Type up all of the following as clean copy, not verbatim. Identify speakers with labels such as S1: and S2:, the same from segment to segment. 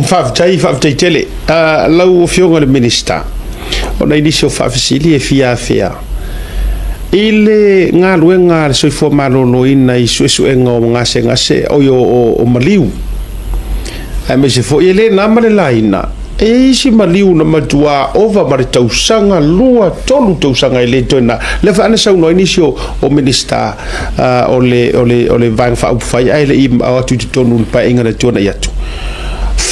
S1: Fa'aftai tele. Lau fionga le minister. Ona inisio fa'afisili e fia. Ile ngā luenga le soifua maloloina I suesuenga o ngase o maliu. Me se fo ele nama le laina. Isi maliu na matua ova mare tausanga lua tolu tausanga ele toina. Le whaana sauno inisio o minister o le vang whaupwhai ai le im au atu te tonu pa inga na tuana iatu.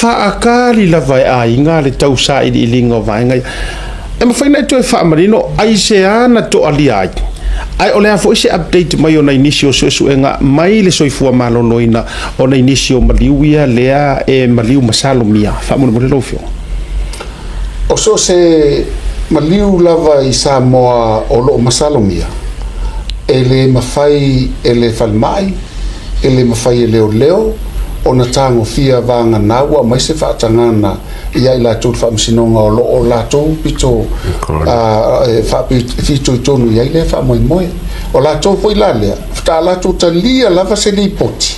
S1: Whaakari lava e a inga le tausa I ilinga o vaenga. E mawhaina e toi whaamarino ai se ana to ali ai. Ai ole a foi se update mai ona inisio suesuenga mai le soifua maloloina ona inisio maliuia lea e maliu masalomia famole mo le lofio
S2: o so se maliu lava I Samoa o lo masalomia ele mafai ele falmai ele mafai ele leo ona tango fia vanga nawa mai se faatangana ia ila tu fa msinonga o la tu pito fa pito tonu ia ile fa moi o la tu foi la le fa la tu talia lava se li poti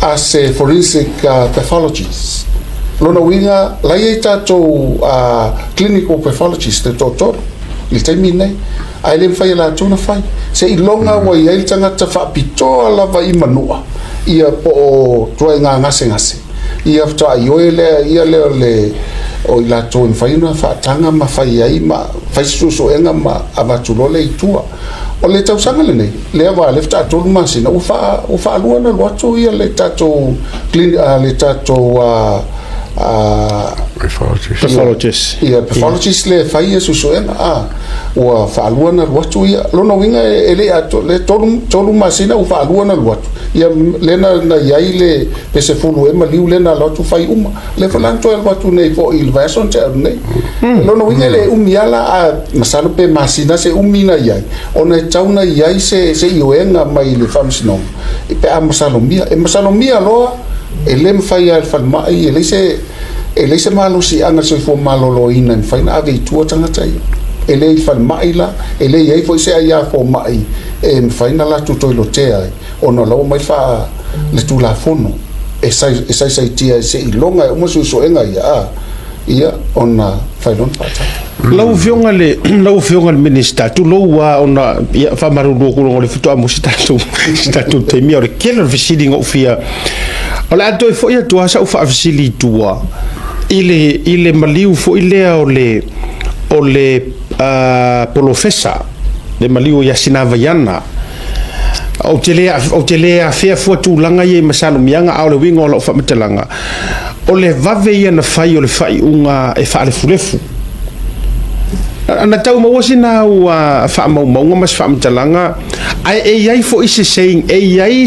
S2: as forensic pathologists lona winga la ia to clinical pathologist to il termine ai le fa la tu na fa se ilonga wa ia il tanga ta fa pito lava I manua ia po toi ngase ia fta ioele ia le o ila to infaina fa tanga ma fai ai ma fai suso enga ma abatulole itua o le tau sanga le va le fta to ma sina u fa luana lo to ia le tato clean le tato
S1: pathologist
S2: pathologist le fai suso enga o fa luana lo to ia lo no winga ele ato le tolu ma sina u fa luana lo ia lena na yaile pese fulu e maliu lena lo tu fai le falanto el watu nei po il version te nei lo no winele umiala a masalo pe masina se umina yai ona tauna yai se ioenga mai le famsino pe a masalo mia lo ele mfai al falmai ele se malo si anga se fo malo lo ina fai na ave tu tanga tai ele falmai la ele yai foi se ia fo mai e fai na la tu toilo te ai ona lo mai fa le tu la fono e sai tia se ilonga o mo so enga ia ona fai don pata
S1: lau fionga le minister tu lo wa ona fa maru do ko le fito mo statu te mi ore killer visiting of fia ola to fo ia tu asa u fa visili tua ile maliu fo ile o le professor le maliu ya sinava yana o telea fea fuatu langa ye masalo mianga au le wingo lo fa metalanga o le vave ia na fai o le fai unga e fa le fulefu ana tau mo sina u fa mo mas fa metalanga ai fo ise saying ai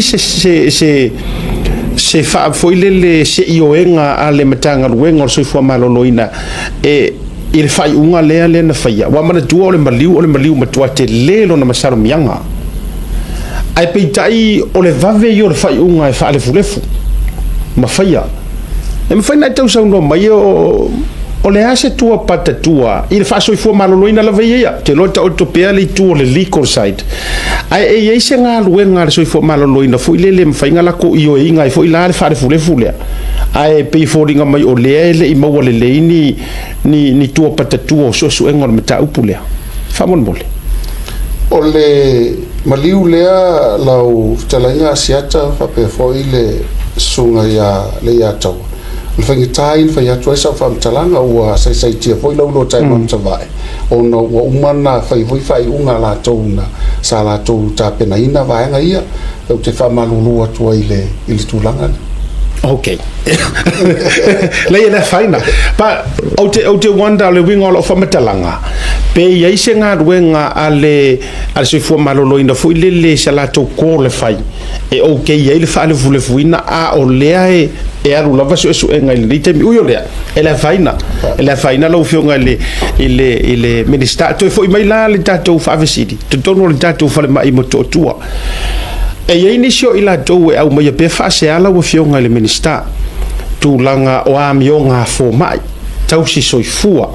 S1: se fa fo ile se ioenga ale matanga luenga so fo maloloina il fai unga le na faia wa mana tu o le maliu matua te lelo na masalo mianga ai peitai o le vave yo le fai unga e fa le fulefu ma faia e ma fai na tau sa no mai o le ase tua pata tua il fa so fo maloloina la veia te lota o topea le tu le legal side ai se nga luenga so fo maloloina fo ile le mfai nga la ko io inga fo ila le fa le fulefu le ai pe fo ringa mai o le i mo le ni tua pata tua so engol meta upule fa mon mole
S2: o le maliu lea lau talainga asiata fa pe fo ile sunga ya tau le fangitain fa ya tuesa fa talanga wa sai tia fo lo tai mon savai ono wa umana fa unga la tona sala tu ta pena ina va nga ia te fa malulu atu ile tulanga
S1: okay le na faina pa o te wanda le winga lo fa metalanga pe ia se nga ruenga ale se fu malolo ina fu le sala to ko le fai e okay ia le fa le fu le fuina a o le e aru lava so enga le temi uyo le ela faina lo fionga ile minister to foi mai la le tato fa vesidi to tono le tato fa le mai moto tua e inisio ila do e au mai pe fa se ala wo fionga le minister tu langa o amionga fo mai tau si soifua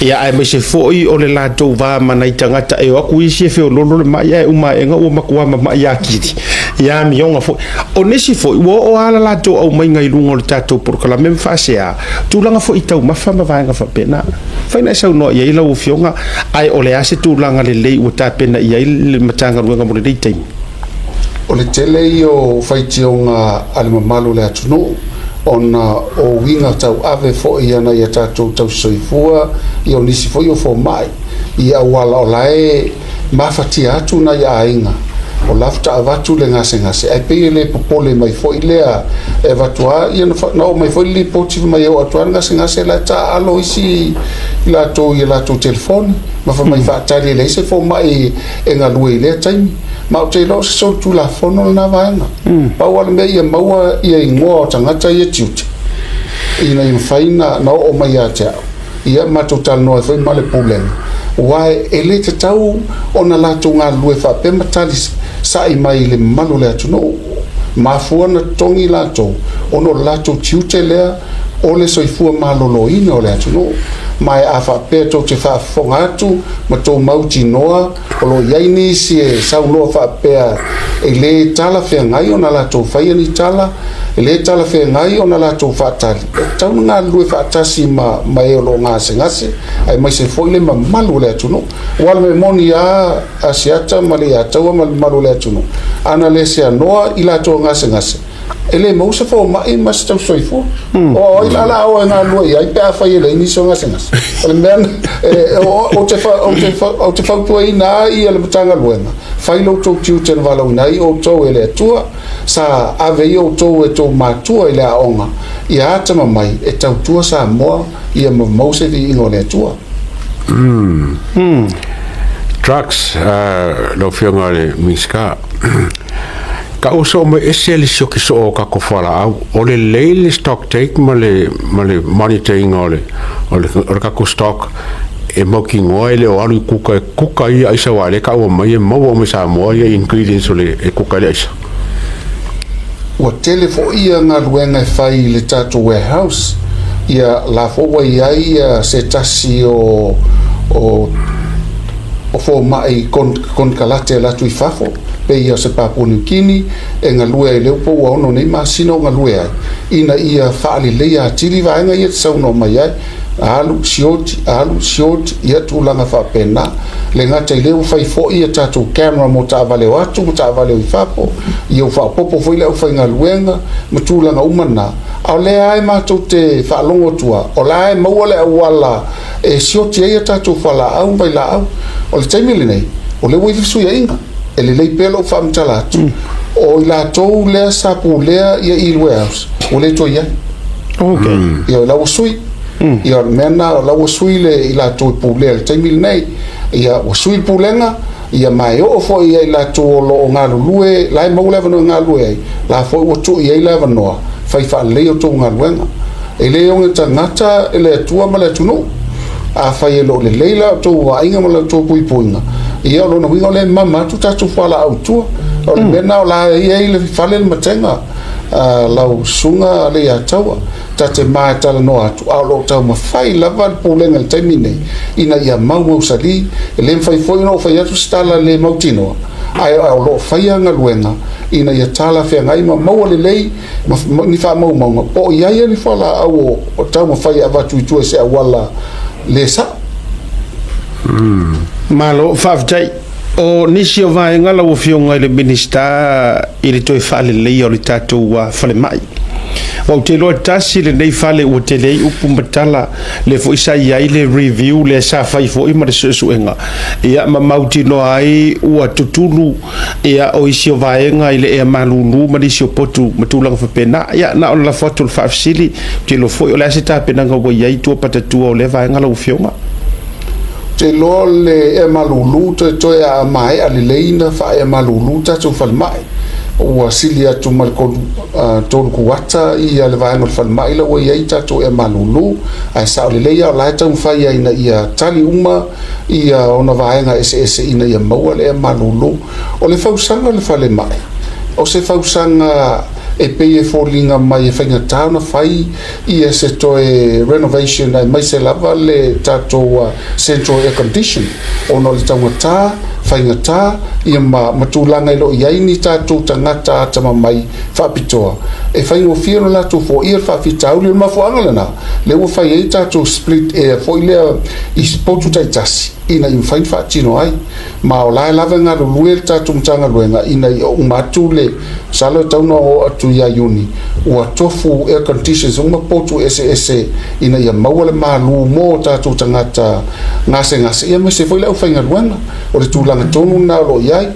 S1: ia ai mai se foi o le lato va mana Tagata e aku isi fe lolo le mai e uma enga o makua mai akiti ia mionga fo o nesi fo o ala la to au mai ngai lungo le tatou porkala mem fasea tulanga fo itau mafama vaenga fa pena faina sa no ia ila o fionga ai ole ase tulanga le lei o ta pena ia le matanga luenga mo le dei
S2: o le tele io faitionga ale mamalu le atunu ona o winga tau ave fo ia na ia tatou tau soifua io nisi fo io fo mai ia wala olae mafatia atu na ia ainga o lafta avatu le ngase ai pe le popole mai fo ilea e vatua ia na o mai fo li poti mai o atu ngase la ta alo isi la to telefone ma fa mai fa tali le se fo mai e nga lui le taimi ma o te lo so tu la fono na vaina pa wala me ia maua ia ingo tangata ia tiuti ina faina na o mai ata ia ma total no foi male problem wai ele te tau ona la tunga lue fa pe matalis sai mai le malu le atu no ma fuana tongi la to ono la to tiute le o le soifua malolo ina o le atu no mai afa pe to te fa fonga atu ma to mauti noa o lo yaini si e sau no fa pe ele tala fe ngai ona la to fa ni tala ele tala fe ngai ona la to fa tali tau nga lue fa tasi ma mai o lo ngase ai mai se foi le malu le atu no wal me moni a asiata mali a tau malu le atu no ana le se noa ila to ngase ele mo se fo mai mas tau soifo o ila la o nga lue ai pe fa ele ni so ngase le men o te fa tu ina i le tanga luenga fai lo to tiu ten valo nai o to ele tua sa ave o to e to matua ele aonga ia tama mai e tau tua sa mo ia mo se di ngole tua
S3: trucks lo fionga le miska ka oso me eseli soki so ka ko fala o le leile stock take male monitoring ole ka ko stock e moki ngoile o alu kuka ia isa wale ka o mai mo me sa mo ia ingredients ole e kuka le isa
S2: o telefo ia nga luenga fai le tato warehouse ia la fo wa ia se tasi o fo mai kon kalate la tu fafo pe ia se Papua Kini e nga lue le po wa ono nei masino nga lue ai ina ia faali le ia tili va nga ia sa no mai ai alu short ia tu langa fa pena le nga te le fai fo ia tatu camera mo ta vale i fapo ia fa popo foi le fa nga luenga mo tu langa umana au le ai ma tu te fa longo tua o la ai mo le wala e short ia tatu fala au vai la au o le taimile nei o le wai su ia inga ele lei pelo fam talatu o la to le sapu le ia il warehouse o le to ia ia la usui ia mena la usui le ila to pule le taimil nei ia usui pulenga ia mai o fo ia ila to lo ngalu lue lai mo le no ngalu ai la fo o to ia ila no fai fa le o to ngalu ele o ngata ele tua male tuno a fai lo le leila to wa inga mala to puipuinga ia lo no wingo le mama tu ta tu fala au tu o le na la ia le fale le matenga la sunga le ya tawa ta te mai tala no atu au lo tau ma fai lava le pulenga le taimine ina ia mau sali le fai foi no fai atu stala le mautino ai au lo fai anga luenga ina ia tala fe ngai ma mau le lei ni fa mau o ia ia ni fala au o tau ma fai ava tu se wala le sa
S1: malo faftai o nisi o vaenga la o fionga le minista i le toi fale lei o le tatou wa fale mai o te loa tasi le nei fale o te lei upu matala le fo isa iai le review le sa fai fo ima le suenga ia ma mauti no ai ua tutulu ia o isi o vaenga i le ea malulu ma nisi o potu matulanga fa pena ia na o la foto le faafsili te lo foi o le asita penanga wa iai tua patatua o le vaenga la o fionga
S2: te lo le e malulu te to e mai ale leina fa e malulu ta tu fal mai o silia tu mal ko to ku wata i ale vai no fal mai la o ia ta to e malulu ai sa le leia la ta fa ia ina ia tali uma ia ona vai nga ss ina ia mau le malulu o le fausanga le fale mai o se fausanga e pei e fōlinga mai e whainga tāna whai i e se toe renovation ai mai se lava le tātou central air condition ono le taunga tā whaingata ia matulanga ilo iai ni tātou tangata tama mai whapitoa e whaingo fia no lātou fo ia whapitau le mafuanga lana le ua whai ei tātou split air fo ilea i potu taitasi ina i mwhain whaatino ai ma o lai lava ngā rulue tātou mtanga luenga ina i o matu le salo tauna o atu ia yuni ua tofu air conditions uma potu ese ina ia maua le malu mo tātou tangata ngase ia me se foi la ufainga luanga o le tūlanga tonu na lo iai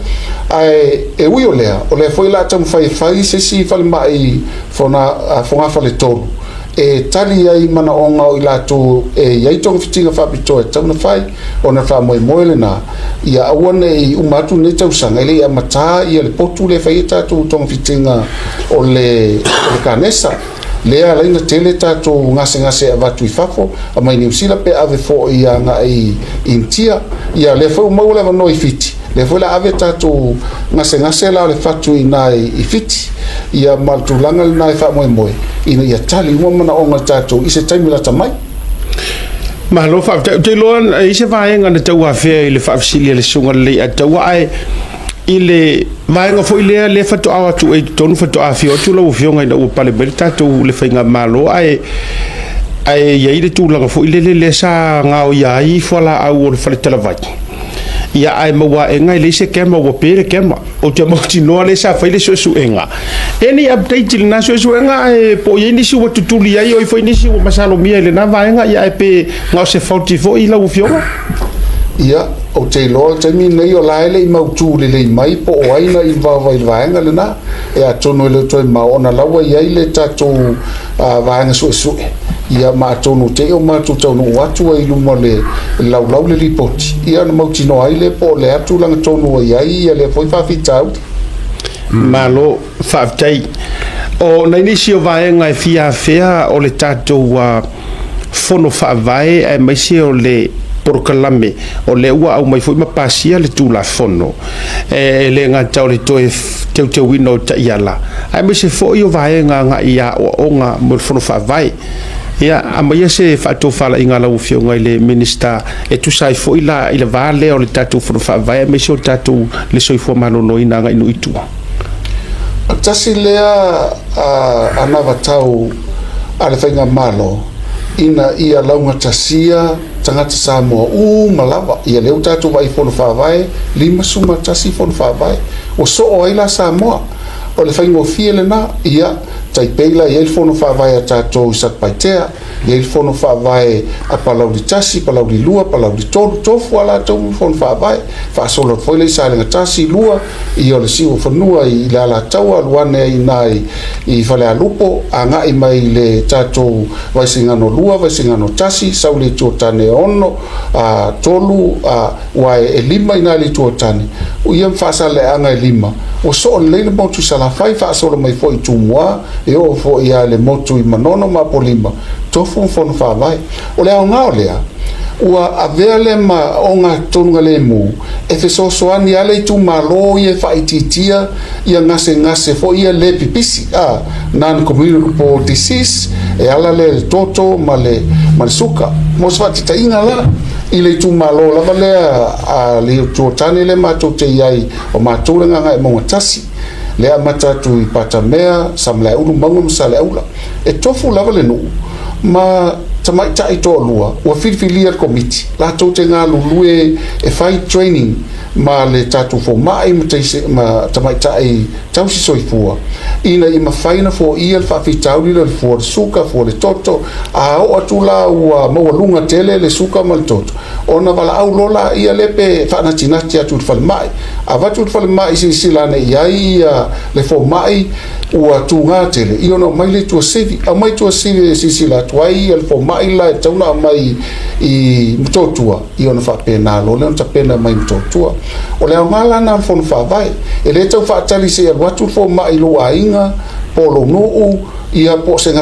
S2: ai e ui o lea foi la tamu fai se si fale mai fonga fale tolu e tali ai mana onga o i lātou e iai tonga fitinga whapitoa e tauna fai o na wha moe le na ia awane i umatu ne tausanga ele ia mata ia le potu le fai tātou tonga fitinga o le kanesa lea laina tele tātou ngase avatu i whafo a mai New Zealand pe ave fo i anga i intia ia le fo mau le vano i fiti le fo la ave tātou ngase la le fatu i nai i fiti ia maltulanga le nai wha moe ina ia tali ua mana onga tātou i se taimila tamai
S1: Mahalo fa te loan i se vaenga na tau afea i le whaafisilia le sunga le a tau ai i le vaenga fo i lea le fatu awa tu e tonu fatu a fio tu lau fionga ina ua pale beri tātou le whainga malo ai iai le tūlanga fo i le sa ngao iai fuala au o le whale talavai ia ai maua e ngai le se kema ua pere kema o te mauti noa le sa whaile su enga any update le na su enga e po i nisi ua tutuli ai o i fo i nisi ua masalo mia le na vaenga ia e pe ngao se fauti fo i lau fionga
S2: ia o te loa te mi nei o laele i mautu le mai po o aina i vaenga le na e a tono le toi ma ona laua i aile tātou vaenga su ia ma tonu te o ma tu tonu watu ai luma le lau le ripoti ia na mauti no aile po le atu langa tonu ai ia le foi fa fitau
S1: malo faftai o na inisi o vaenga e fia fea o le tātou fono fa vai e mai se o le porkalame o le ua au mai foi mapasia le tula fono e le ngata o le toe te wino ta iala ai mai se foi o vaenga nga ia o onga mo fono fa vai ia a mai se fato fala inga la ufio ngai le minister e tu sai foi la ile vale o le tatu fono fa vai mai se o tatu le soi fo mano no ina ngai no itu
S2: tasi lea ana vatau ale fainga malo ina ia launga tasia tangata Samoa malava ia leu tatu vai fono fa vai lima suma tasi fono fa vai o so o ila Samoa o le fainga fiele na ia taipeila ia il fono fa vai a tatu sat paitea ia il fono fa vai a palau di tasi palau di lua palau di tolu tofu ala tau fono fa vai fa solo foi le sa le tasi lua ia le siu fonua i la la tau aluane i nai i fale a lupo anga i mai le tatu vai singano lua vai singano tasi sau le tuotane ono tolu wai e lima i nai le tuotane o ia mfasa le anga e lima o so le le motu sala fai fa solo mai foi tumua e o fo ia le motu i manono ma polima tofu fono fa vai o le ngao lea ua avele ma onga tonga le mu e fe so ani ale tu malo ye fa ititia ia ngase fo ia le pipisi non communicable disease e ala le toto male suka mo swa tita inga la ile tu malo la vale a le tu tani le ma tu te yai o ma tu nga e mo tasi le amata tu pata mea samla ulu mangu sala ula e tofu la vale no ma tamai tai to lua o filfilia committee la to te nga lulue e fai training ma le tatu fo mai ma tamai tai tau si soifua ina i ma faina fo ia fa fitau le fo suka fo le toto a o atula ua mo lunga tele le suka mal toto ona vala au lola ia lepe fa na tina tia tu fal mai a va tu fal mai si silane ia le fo mai ua tunga tele io no mai le tu sevi a mai tu sevi si sila tuai el fo mai la tauna mai i mtotua io no fa pena lo le ta pena mai mtotua o le ngala na fo fa vai e le tau fa tali se watu fo mai lo ainga polo nuu ia po se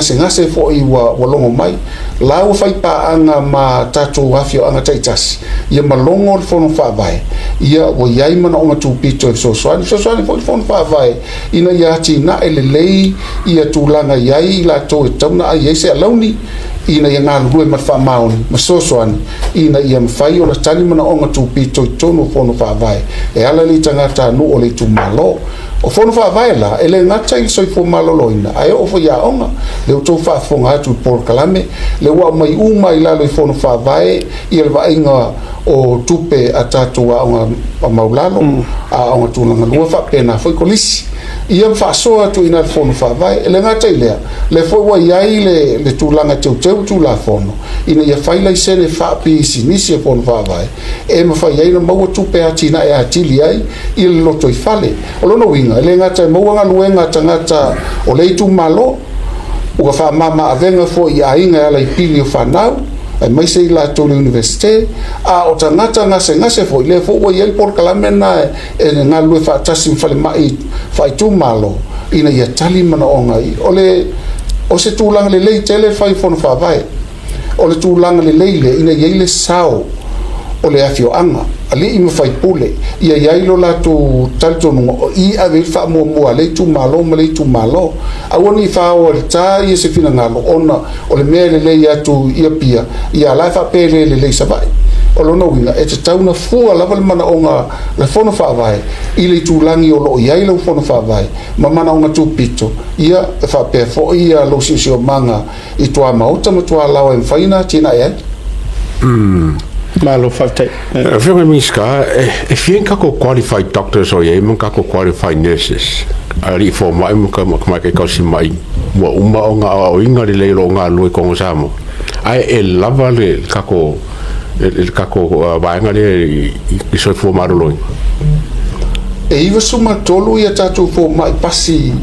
S2: fo I wa longo mai la ua fai paanga ma tatou afio anga taitasi ia malongo le fono whaavai ia wa iai mana o ngatu pito so soani fo fono whaavai ina ia ati na lei ia tūlanga iai la tō e tauna ai se alauni ina ia ngā lue ma whamaoni ma sosoani ina ia mwhai o la tani mana o ngatu pito I tonu fono whaavai e ala li tangata nu o le tu malo o fono whaavai la ele ngata I soi fo maloloina ai o fo ia onga le o tō whaafonga atu por kalame le wa mai umai la le fono whaavai I le vainga o tupe a tatua o maulalo a o tūlanga lua whapena foi kolisi ia whaasoa tu ina le fono whaavai ele ngata I lea le foi wa iai le tūlanga teu tu la fono ina ia whaila I sene whaapi sinisi e fono whaavai e ma whai iai na maua tupe a tina e a tili ai I le loto I whale o lono winga ele ngata maua ngaluenga tangata o leitu malo ua whaamama avenga fo I ainga ala I pili o whanau ai mai sei la tō universite a o tangata ngase fo I le fo ua iai por kalamena e ngā lue whaatasi mwhale mai whai tū malo ina ia tali mana o ngai o se tūlanga le lei tele whai fono whaavai o le tūlanga le leile ina iai le sao o le afio anga ali I mwhai pule ia iai lo la tū talitonu o I ave wha mua le tū malo ma le tū malo a wani wha o le tā ia se fina ngalo ona o le mea le lei atu ia pia ia lai wha pere le lei savai o lona winga e te tauna fua lava le mana o ngā le fono whaavai I le tūlangi o lo iai lau fono whaavai ma mana o ngā tūpito ia e wha pēr fo ia lo si o manga I tua mauta ma tua lau e mwhaina tina e
S1: Malo whaftai.
S3: Whiunga miska, e whien kako qualified doctors o iei, man kako qualified nurses. Ari fo mai mai ke kausi mai, mua uma o ngā o inga le leiro o ngā lue kongo samo. Ai e lava le kako vaenga le I soi fua maruloi.
S2: E iwa suma tolu ia tātou fo mai pasi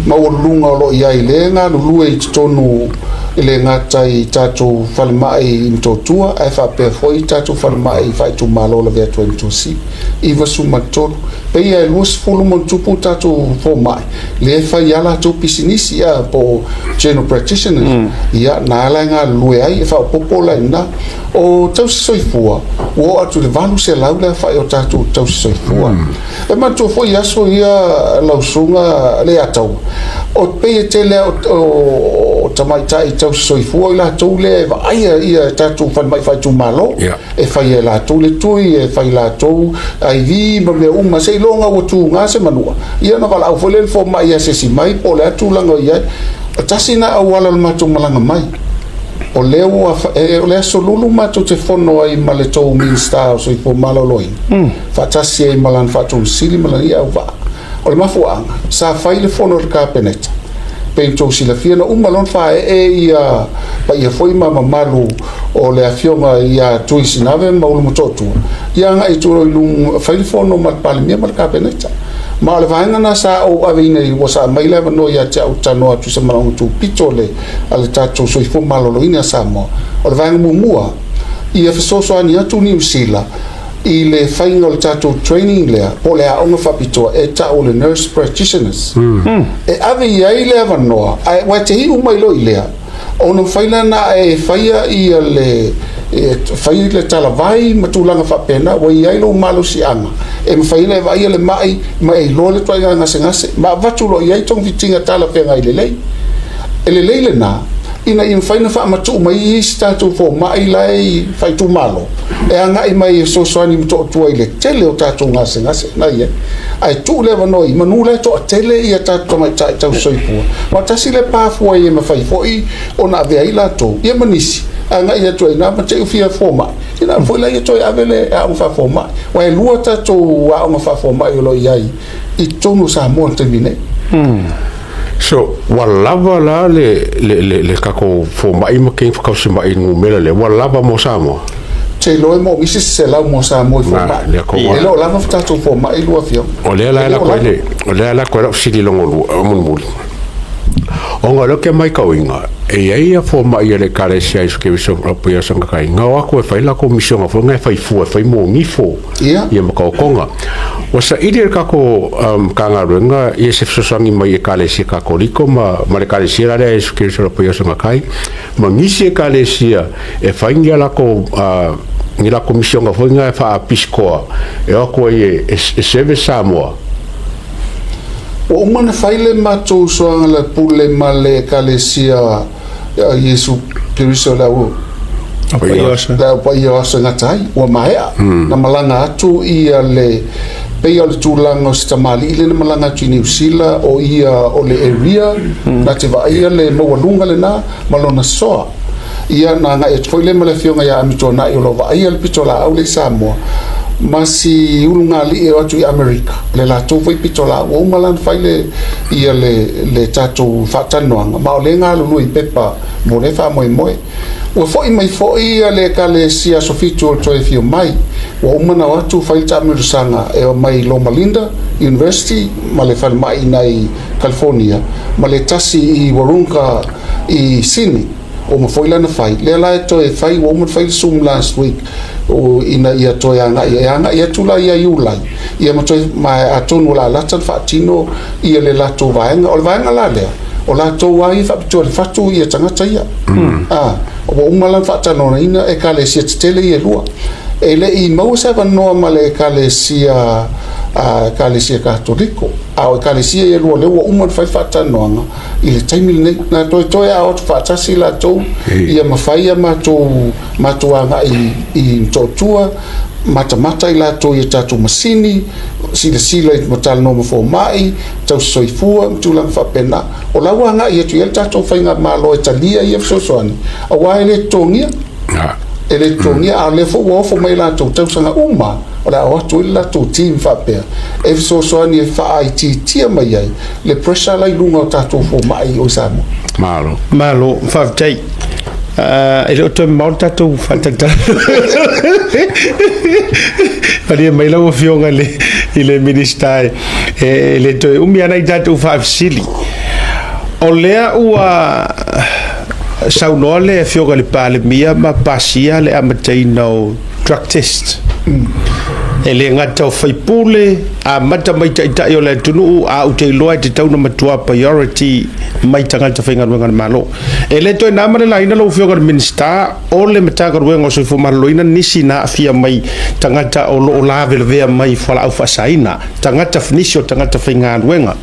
S2: maurulunga o lo iai le ngā lue I tonu ele ngata I tātou whalemai I mtotua ai whapea foi tātou whalemai I whai tū malo la vea tua mtosi iwa suma tolu peia e luas fulu mon tupu tātou fo mai le whai ala tō pisinisi ia po general practitioners ia nā ala ngā lue ai e whao popola ina o tau soifua o atu le valu se lau le whai o tātou tau soifua e matua foi aso ia lausunga le atau o peia te lea o tamaitai tau soifua I la tau le aia ia tātou whanmai whai tū malo e whai e la tau le tui e whai la tau ai vi ma mea uma se longa o tū ngā se manua ia na wala au whale fo mai a se si mai po le atu langa ia tasi na au wala le matou malanga mai o leo o le aso lulu matou te whono ai ma le tau minsta o soifua malo loin whatasi ai malan whatou sili malan ia au waa o le mafuanga sa whai le whono le kāpeneta pento sila fiana umalon fa ia pa ia foi mama malu o le afionga ia tuisi nave maulu mototu ia nga ituro lung fai fono mal palmia mal kapeneta ma le vaina na sa o avina I wasa mai le no ia cha utano atu se malu tu pitole ale tato so ifo malolo ina samo o le vaina mumua ia fesoso ani atu ni usila I le final tato training lea po le aonga whapitoa e ta o le nurse practitioners e ave iai lea wanoa wai te hi umai lo I lea ona whaina na e whaia ia le whai le talavai matulanga whapena wai iai lo malo si anga e mwhaina e vai le mai mai lo le toa ngase ngase ma vatu lo iai tong vitinga tala whenga I le lei e le lei le na ina I whaina wha matu mai I statu fo mai lai whai tu malo e anga I mai so soani mto tua I le tele o tātou ngase na ia ai tu lewa noi manu le to tele ia tātou mai tau soipua ma tasi le pāfua I ma whai foi o na vea I lato ia manisi anga ia toi na ma te ufia fo mai ina foi la ia toi avele a unfa fo mai wa e lua tātou a unfa fo mai o lo iai I tonu sa mo termine
S3: So, walava la le kako fo mai ma king fo si mai ngumela le walava mo samo.
S2: Te loe mo misi se la mo sa mo fo mai. E lo lava fta fo mai lua fio.
S3: O le la ko le. O le la ko si di longo mun mul. o ngā loke mai kauinga e ia fo mai le kare sia isu ke viso rapu ia sanga kai ngā wako e whai lako misionga fo ngai whai fua whai mō ngifo ia makaukonga o sa iri e kako ka ngā ruenga ia se fisosangi mai e kare sia kako liko ma le kare sia rarea isu ke viso rapu ia sanga kai ma ngisi e kare sia e whai ngia lako ngi lako misionga fo ngai wha a piskoa e ako e seve Samoa
S2: o mana faile matou soanga la pule male kalesia Yesu Kiriso la o la pa ia sanga tai o maea na malanga atu ia le pe o tulanga stamali ile na malanga chini usila o ia o le area na te va ia le mo lunga le na malona soa ia na nga e foi le male fionga ya mitona i lo va ia le pitola au le Samoa masi ulunga li e watu i Amerika le la tau fai pitola o umalan fai ia le tatou whatanoanga ma o le ngā lulu i pepa mo le wha moe moe ua foi mai foi ia le ka le sia sofitu o toi fio mai o umana watu fai tamirusanga e o mai Loma Linda University ma le whal mai nei California ma le tasi i Warunga i Sydney o mo foi lana fai le la e toi fai o mo fai Zoom last week o ina ia toi anga ia tula ia iulai ia mo toi mai atonu la latan fatino ia le lato vaenga o vaenga la le o lato wai fa pito le fatu ia tangata ia o umala fatano ina e kale sia tele ia lua e le i mau sa va no male kale sia katoliko au kale sia ia lua le o umala fai fatano i le taimi le na toi a o fatasi la to ia mafai ma to anga i totua mata i la to ia tatu masini sila i matal no fo mai tau soifua tulang fa pena o la wanga ia tu ia tatu fainga malo Italia ia sosoani a wa ele tongia a le fo mai la to tau sanga uma o la o tu la to team fa pe e sosoani fa IT tia mai ai le pressure la lunga tatu fo mai o Samoa
S1: malo fa tai ele o te maunta tu fatata ali mai la o fionga le minister le to umiana i tatu fa sili o lea ua saunoa le fionga le pale mia ma pasia le amatai no drug test ele ngata o faipule a mata mai tai o le tunu a u te loa te tau na matua priority mai tanga te whainga ruenga malo ele toi na mare la ina lo fionga minister o le matanga ruenga o soifo maloina nisi na afia mai tangata o lo la vea mai fala au fasaina tangata finisio tangata whainga ruenga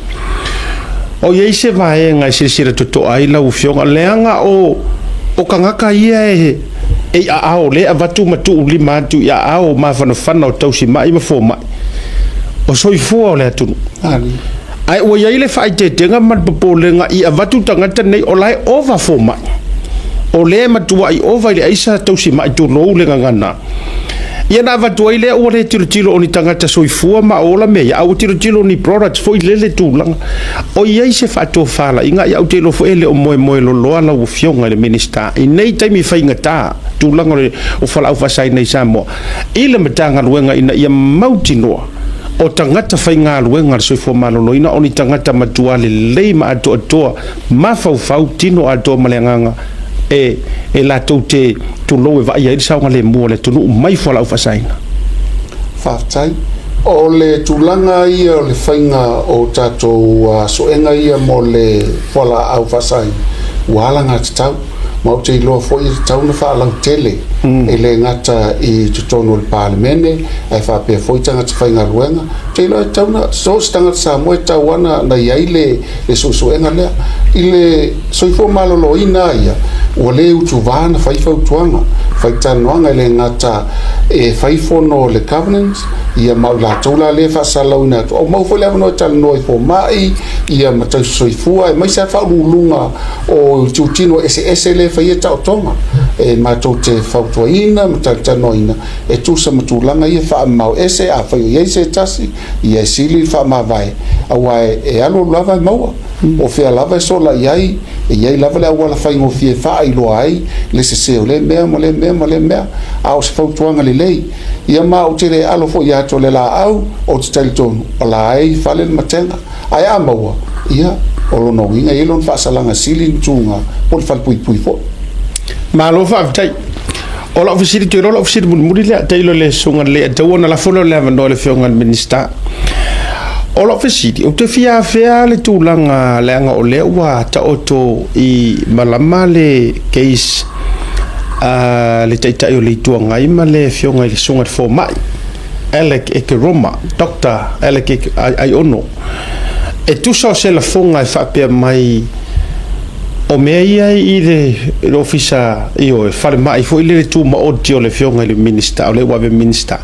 S1: o ye se vai nga sira toto ai la u fionga leanga o kangaka ia e a o le avatu matu lima tu ya ao ma fana o tausi mai ma fo mai o soifo le atu ai o ia ile fai te tenga man popolenga i avatu tangata nei o lai over fo mai o le matu ai over ile aisa tausi mai tu no le ngana ia na avatu ile o le tiro oni tangata soifo ma o la me ya o tiro ni products fo ile le tu langa o ia se fato fala inga ia o te lo fo ele o moe lo lo ala o fionga le minister i nei taimi fai ngata tu langa o fala o fasai nei Samoa ile matanga luenga ina ia mautinoa o tangata fai ngā luenga soifo malolo ina oni tangata matua le leima atoa ma fau tino atoa malenganga e la tau te tu loe va ia saunga le mua le tunu mai fala o fasaina
S2: fatai o le tulanga ia le fainga o tatou soenga ia mo le fala au fasai walanga tau mau te loa foi tau na fa lang tele ele ngata i tutono le parlemene ai fa pe foi tanga te fainga ruenga te loa tau na so stanga sa mo tau wana na iaile le soenga le ile soifo malolo ina ia o le utuvana fai tuanga fai tanoanga le ngata e fai fono le covenants ia mau la tula le fa salauna o mau foi le no tal no fo mai ia mata soifua e mai sa fa lulunga o tutino ese le fai tau tonga e matou te fautuaina matalitanoina e tusa matulanga ia fa mau ese a fai ia se tasi ia sili fa mavai awae e alo lava maua o fea lava so la iai e iai lava le wala fai ngo fie fa i lo ai le se le mea mo le mea au se fautuanga le lei ia ma o te le alo fo ia to le la au o te talitonu o la ai fale matenga ai a maua ia o lo no inga elon fa salanga siling tunga pol fal pui fo
S1: malo fa tai o la ofisiri te rola ofisiri muri le tailo le sunga le tawona la fono le vando le fionga minister o la ofisiri o te fia le tulanga le anga o le wa ta oto i malama le case le taita o le tuanga i male fionga le sunga fo mai Alec Ekeroma Dr. Alec ai ono e tu so se la fonga e fa pe mai o mea ia i le ofisa io e fare mai fo ile tu ma odio le fionga le minister o le wave minister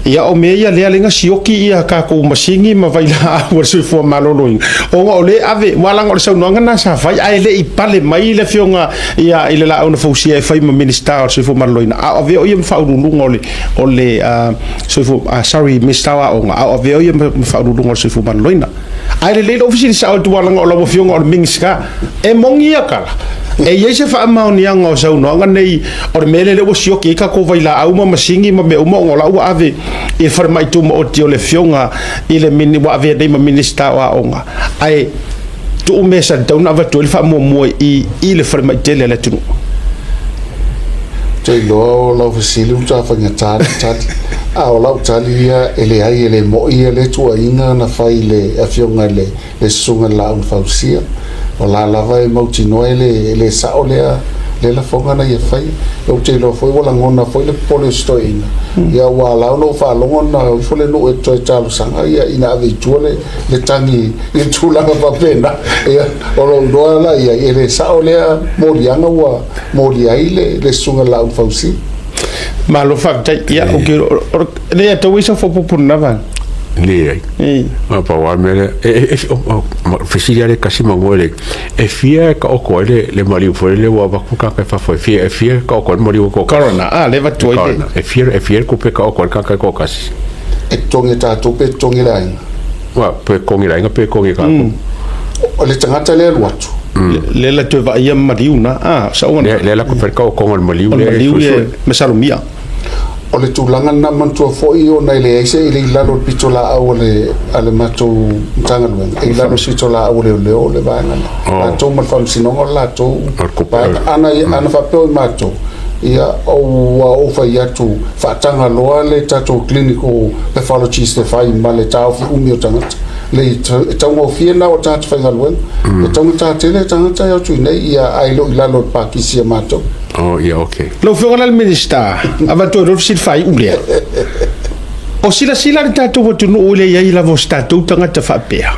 S1: ia o mea ia le alenga sioki ia ka ko masingi ma vai la o se fo maloloing o le ave wala ngol sa no ngana sa vai ai le i pale mai le fionga ia ile la ona fo sia e fai ma minister o se fo maloloing a ave o ia fa urunga o le so fo sorry minister o ave o ia fa urunga o se fo maloloing ai le ofisi sa o tuala ngolo fionga o minska e mongia kala e yese fa mauni anga o sa no nganei o mele le sioki ka ko vai la au ma masingi ma me o mo ngola u ave e far mai tu mo o tio le fionga i le mini wa ave dei ma minister wa onga ai tu me sa dona va tu le fa mo i le far mai tele le tu
S2: te lo ofisi lu ta fa ngata a o lau talia ele ai ele mo ia le tua inga na fai le afionga le sunga la un fausia o la lava e mauti no ele sa o le la fonga na ia fai o te lo foi wala ngona foi le pole stoina ia wa la no fa longona fo le no e to talo sanga ia ina ave tuole le tangi i tula pa pena ia o lo do la ia ele sa o le morianga wa moria ile le sunga la un fausia
S1: malo fa tai ia o ke le to wisa fo popuna va
S3: le ma pa wa me fisilia le kasi mangole e fia ka o ko le mali fo le wa ba ka fa fo fia ka o ko mali ko
S1: corona le va to
S3: e fia ko pe ka o ko ka ko kasi
S2: e tongi ta to pe tongi la
S3: wa pe kongi la pe kongi ka
S2: o le tangata le watu
S1: le la to va ia mariuna sa ona
S3: le la ko pe ka o ko mali
S1: le mesalumia
S2: o le tūlanga na mantua foi o nei le eise i le ilalo pitola au ale matou tanga luenga i lalo pitola au le leo le vaengana la tau malwhamsinonga la tau ana whapeo i matou ia o fai atu whaatanga loa le tatou clinical pathologist le fai ma le tau fi umi o tangata le tau ngau fiena o tatu whainga luenga le tau ngatele tangata iau tui nei ia ailo i lalo pakisia matou.
S3: Oh, yeah, okay.
S1: Lo fionga al minister, avato ro sil fai ule. O sila le tato votu no ule ia la vosta tu tanga ta fa pea.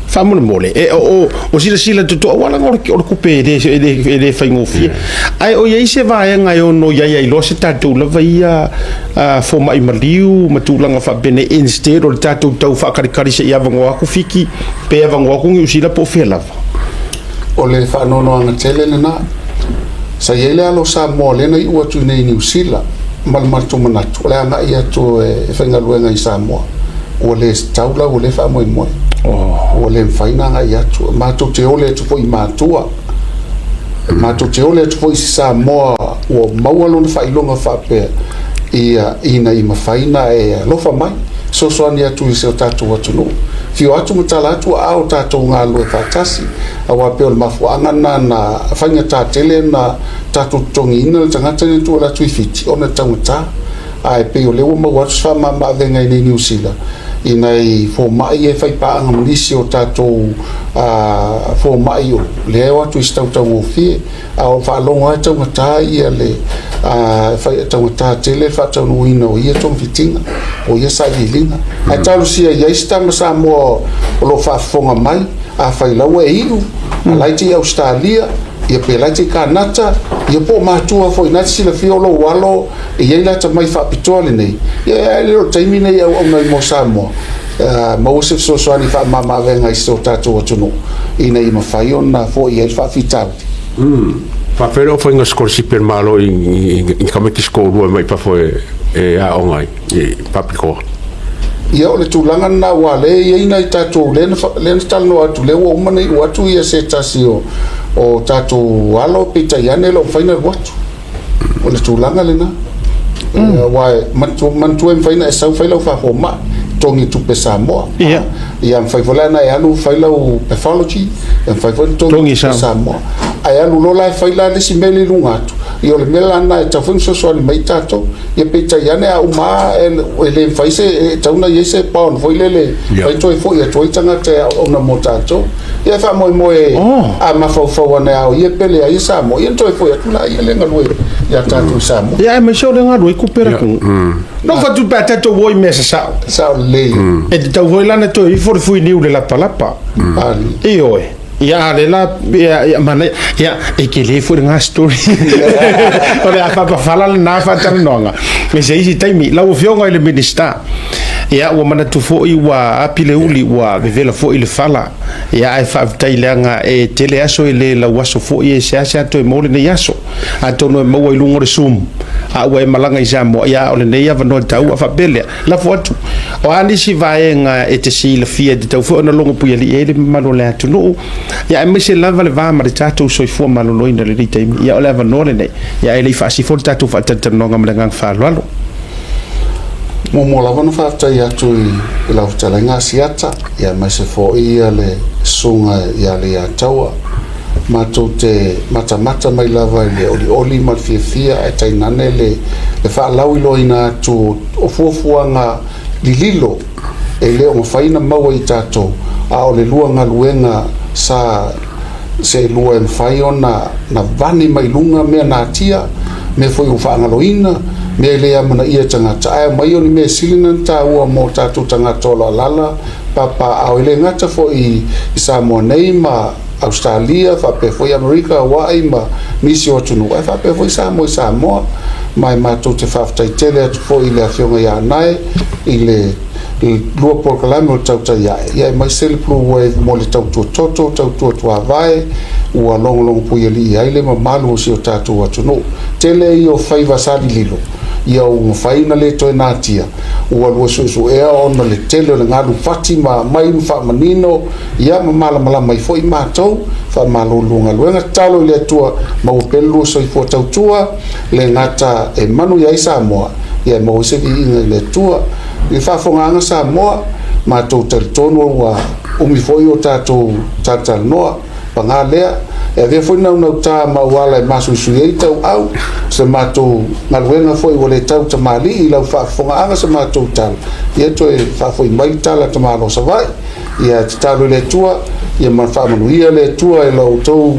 S1: Fa mo mole. E o sila tu wala ngor ki or kupe de fai ngofi. Ai o ia se vai nga yo no ia lo se tato la vai fo mai maliu matulanga fa bene instead o tato tau fa kari se ia vango aku fiki pe vango aku ngi usila po fela.
S2: O le fa no anga tele na sa yele alo sa mole na i watu nei New Zealand mal martu manatu le anga ia to e fenga luenga i Samoa o le taula o le fa moi o le faina nga ia to matu te ole to foi matua matu te ole to foi Samoa o maualo na failonga fa pe ia ina i mafaina e lo fa mai so ani atu i se tatu watu no fio atu mutala atu au tatu ngā lue whātasi awa peo le mafuanga na whainga tātele na tatu tongi ina le tangata ni tu ala tui fiti ona tangata ai peo lewa mawatu wha ma venga i New Zealand ina i fo mai e whai paanga mlisi o tatu fo mai o leo atu i stauta ngofie au whaalonga e tangata ia le whai tangata tele whatau nuina o ia tong fitinga o ia sa ilinga ai talu sia ia istama sa mo lo whaafonga mai a whai lau e iru a laiti Australia ia pe laiti Kanata ia po matua fo inati sila fiolo walo ia ilata mai whaapitoa le nei ia lero taimi nei au nai mo Samoa Mosef so swani fa mama venga iso tatu o tunu ina i mawhai ona fo ia whaafitau
S3: fa pero foi nga scorsi per malo in kameti skolu mai pa foi a ongai papiko
S2: ia o le tūlanga na wale ia ina i tatu len talno atu le o mane o atu ia se tasi o tatu alo pita iane lo whaina watu o le tūlanga le na wai mantu em whaina e sau whailau wha homa tongi tupe Samoa ia mfaifolana e alu failau pathology e mfaifol tongi Samoa ai alu lola faila le simeli lungatu io le melana e tafun so ni mai tato ia peita iane a uma ele mfaise tauna yese paon foilele fai toi foi toi tanga te ona motato ia fa moi a mafau ana ia pele ai Samoa ia toi foi atula ia lenga lui ia tatu Samoa
S1: ia me so lenga lui kupera ku no fa tu pata to voi mesa sa
S2: le
S1: e te tau hoilana to i fui niu le lapa e oe ia le la ia mana ia e ke le fu nga story ora fa fala na fa tanonga me se isi taimi la o fionga ile minister ia o mana tu fo i wa apile uli wa vevela fo ile fala ia ai fa tailanga e tele aso ile la waso fo i se to mole ne yaso ato no mo i lungo sum a we malanga isa mo ia o le ia vano tau fa bele la foto o ani si vaenga e te si le fia de tau fo na longo pu ile ele malo le atu no ia me se lava le va ma tato so fo malo no ina le taimi ia o le vano le ia ele fa si fo tato fa tanonga mlenga fa lalo
S2: mo la vana fa ta ia tu I la tala nga Asiata ia mai se fo ia le sunga ia le ataua ma to te mata mai lava le oli ma fia e tai nane le fa lawi loina tu ofuanga lililo e le o faina maua I tato a o le luanga luenga sa se lua en faiona na vani mai lunga me na tia me foi o fanga loina me le amana ia tangata ai mai oni me silina ta ua mo tatu tangata la lala papa au le ngata fo I Samoa nei ma Australia fa pe foi America Hawaii ma misi o tunu fa pe foi Samoa mai ma to te fa tai tele fo I le afionga ya nai ile lua por kalamo tauta ya mai sel pro wave mo le tautu toto tautu vai ua long pu ili ai le malu si o tatu wa tunu tele io faiva sali lilo ia o faina le to natia ua lo so e on le tele le ngalu Fatima mai fa manino ia mala mai foi matou fa malo lunga luenga talo le tua ma o pelu so fo tautua le ngata e manu ya Samoa ia mo se vi le tua I fa fonga Samoa ma to tono wa mi foi o tato noa pangalea e ve foi na ta ma wala ma su suita au se mato na luenga foi o le tau tamali I la fa fonga se mato tal ia to e fa foi mai tala tamalo sa vai ia talo le tua ia ma fa manuia le tua e lo to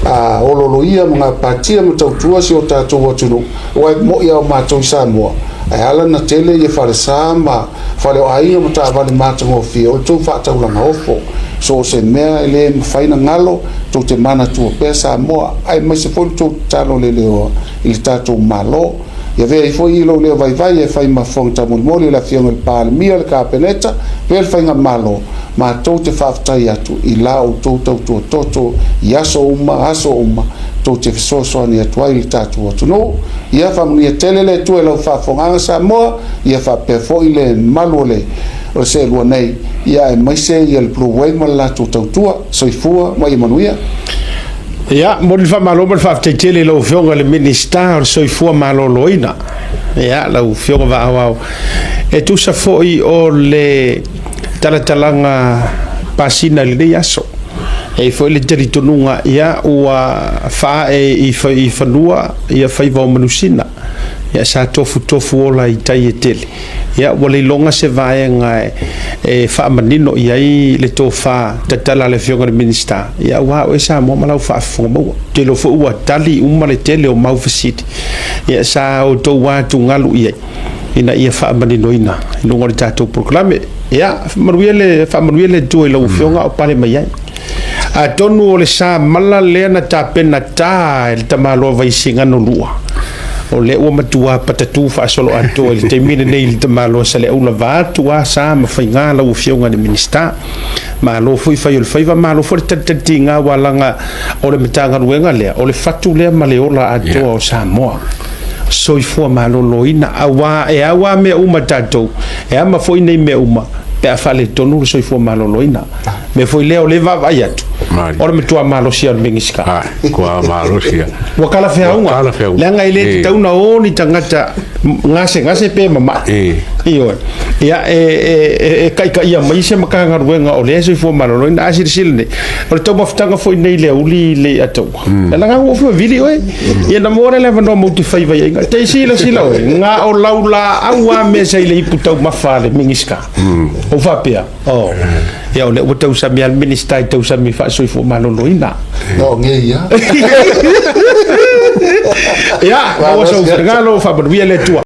S2: a ololoia mga patia mo tua si o tato wa tunu wa mo ia ma to Samoa ai ala na tele ia fa sama fa le ai mo ta vale ma to fi o to fa ta la ofo so se mea ele faina ngalo to te mana tu pesa mo ai mai se fo to talo le leo il tato malo ia ve fo I lo le vai e fai ma fonta mo la fianga il pal mia ka peneta per fainga malo ma to te fa ta ia tu I la o to ia so uma to te so ni atua il tato tu no ia fa mo tele le tu lo fa fonga sa mo ia fa pe fo ile malo le o se lo nei ia mai se ia il problema la tu tua so fua mai manuia
S1: ia mo le fa malo mo fa tele lo fionga le minister so fua malo loina ia lo fionga va e tu sa foi o le talatalanga pasina le yaso e foi le teritonunga ia ua fa e I fanua ia fai va manusina ia sa tofu ola I tai tele ia wale longa se vaenga e fa manino ia I le tofa tatala le fionga minister ia wa o sa mo mala fa mo te lo fo ua tali uma le tele o mau facility ia sa o to wa tu ngalu ia ina ia fa manino ina no ngor tato proclame ia manuele tu lo fionga o pale mai a tonu o le sa mala le na ta pena ta el tamalo vai singa no lua o le o matua patatu fa solo anto el temine nei il tamalo sa le una va tua sa ma fainga la o fionga de minister ma lo foi fai il faiva ma lo for tatinga walanga o le mitanga ruenga le o le fatu le ma le ola ato o Samoa so I fo ma lo loina awa me uma tato e ama foi nei me uma pe a fale tonu so I fo ma lo loina me foi le o le va vai atu ora me tua malosia mingiska
S3: Kua malosia.
S1: wakala feaunga le ngai le tauna o ni tangata ngase pe mama io ia kai ia mai se makanga ruenga o le so fo malolo ina asir silne o to maftanga fo nei le uli le ato la nga o fo video ia na mora le vano mo te fai vai nga te sila nga o laula awa me sai le iputau mafale mingiska o fa pia ia o le o tau sa mi al minister tau sa mi fa so fo malolo ina
S2: no nge ia
S1: ia o so ngalo fa bia le tua